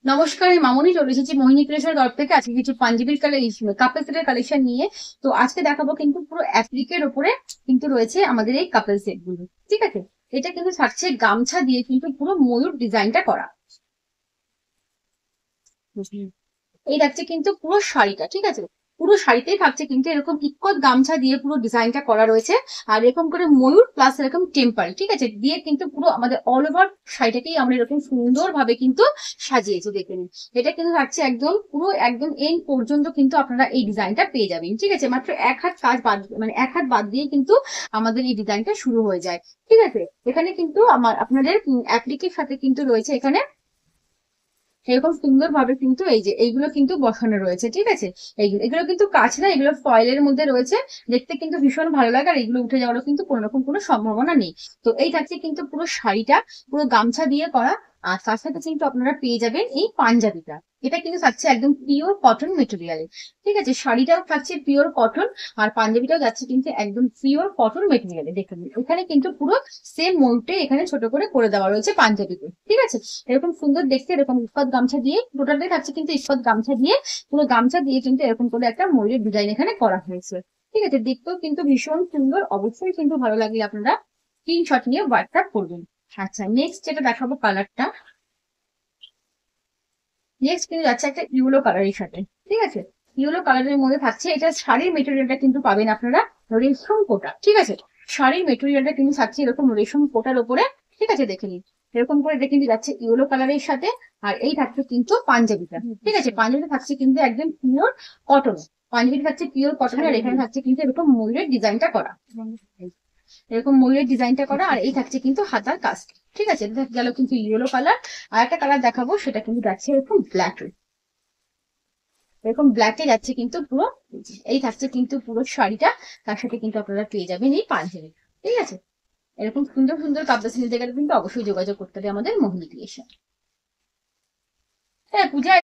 নমস্কার, আমি মামনি চলে এসেছি মোহিনী ক্রিয়েশনের তরফ থেকে আজকে কিছু পাঞ্জাবির কাপল সেটের কালেকশন নিয়ে। তো আজকে দেখাবো কিন্তু পুরো অ্যাপ্লিকের উপরে কিন্তু রয়েছে আমাদের এই কাপল সেট গুলো। ঠিক আছে, এটা কিন্তু থাকছে গামছা দিয়ে কিন্তু পুরো ময়ূর ডিজাইনটা করা। এই থাকছে কিন্তু পুরো শাড়িটা, ঠিক আছে, পুরো শাড়িতেই থাকছে কিন্তু এরকম ইক্কত গামছা দিয়ে পুরো ডিজাইনটা করা রয়েছে। আর এরকম করে ময়ূর প্লাস এরকম টেম্পল, ঠিক আছে, দিয়ে কিন্তু পুরো আমাদের অল ওভার শাড়িটাকেই আমরা এরকম সুন্দর ভাবে কিন্তু সাজিয়েছি, দেখে নিন। এটা কিন্তু থাকছে একদম পুরো একদম এন্ড পর্যন্ত কিন্তু আপনারা এই ডিজাইনটা পেয়ে যাবেন। ঠিক আছে, মাত্র এক হাত কাজ বাদ, মানে এক হাত বাদ দিয়ে কিন্তু আমাদের এই ডিজাইনটা শুরু হয়ে যায়। ঠিক আছে, এখানে কিন্তু আপনাদের অ্যাপ্লিকের সাথে কিন্তু রয়েছে এখানে এরকম সুন্দর ভাবে কিন্তু এই যে এইগুলো কিন্তু বসানো রয়েছে। ঠিক আছে, এইগুলো এগুলো কিন্তু কাঁচ না, এগুলো ফয়েলের মধ্যে রয়েছে। দেখতে কিন্তু ভীষণ ভালো লাগে, আর এগুলো উঠে যাওয়ারও কিন্তু কোনো রকম কোনো সম্ভাবনা নেই। তো এই থাকছে কিন্তু পুরো শাড়িটা পুরো গামছা দিয়ে করা। আর তার সাথে কিন্তু আপনারা পেয়ে যাবেন এই পাঞ্জাবিটা। এটা কিন্তু থাকছে একদম পিওর কটন মেটেরিয়ালে। ঠিক আছে, শাড়িটাও থাকছে পিওর কটন, আর পাঞ্জাবিটাও যাচ্ছে কিন্তু একদম পিওর কটন মেটেরিয়ালে। দেখুন এখানে কিন্তু পুরো সেম ময়ূরটাই এখানে ছোট করে করে দেওয়া রয়েছে পাঞ্জাবিতে। ঠিক আছে, এরকম সুন্দর দেখতে এরকম ইস্পাত গামছা দিয়ে টোটালটাই থাকছে কিন্তু ইস্পাত গামছা দিয়ে, পুরো গামছা দিয়ে কিন্তু এরকম করে একটা ময়ূরের ডিজাইন এখানে করা হয়েছে। ঠিক আছে, দেখতেও কিন্তু ভীষণ সুন্দর, অবশ্যই কিন্তু ভালো লাগলে আপনারা স্ক্রিনশট নিয়ে হোয়াটসঅ্যাপ করবেন। আচ্ছা, নেক্সট যেটা দেখাবো কালারটা, নেক্সট কিন্তু যাচ্ছে একটা ইউলো কালারের সাথে। ঠিক আছে, ইউলো কালারের মধ্যে থাকছে, এটা শাড়ির মেটেরিয়ালটা কিন্তু পাবেন আপনারা রেশম কোটা। ঠিক আছে, শাড়ির মেটেরিয়ালটা কিন্তু থাকছে এরকম রেশম কোটার উপরে। ঠিক আছে, দেখে নিন এরকম করে দেখে নিন যাচ্ছে ইউলো কালারের সাথে। আর এই থাকছে কিন্তু পাঞ্জাবিটা। ঠিক আছে, পাঞ্জাবিটা থাকছে কিন্তু একদম পিওর কটন। পাঞ্জাবিটা থাকছে পিওর কটন, আর এখানে থাকছে কিন্তু এরকম ময়ূরের ডিজাইনটা করা, এরকম ময়ূরের ডিজাইনটা করা। আর এই থাকছে কিন্তু হাতার কাজ। ঠিক আছে, এটা গেল কিন্তু ইয়েলো কালার। আর একটা কালার দেখাবো, সেটা কিন্তু যাচ্ছে এরকম ব্ল্যাক, এরকম ব্ল্যাকে যাচ্ছে কিন্তু পুরো। এই থাকছে কিন্তু পুরো শাড়িটা, তার সাথে কিন্তু আপনারা পেয়ে যাবেন এই পাঞ্জাবি। ঠিক আছে, এরকম সুন্দর সুন্দর কাপড় নিতে গেলে কিন্তু অবশ্যই যোগাযোগ করতে হবে আমাদের মোহিনী ক্রিয়েশন। হ্যাঁ, পূজা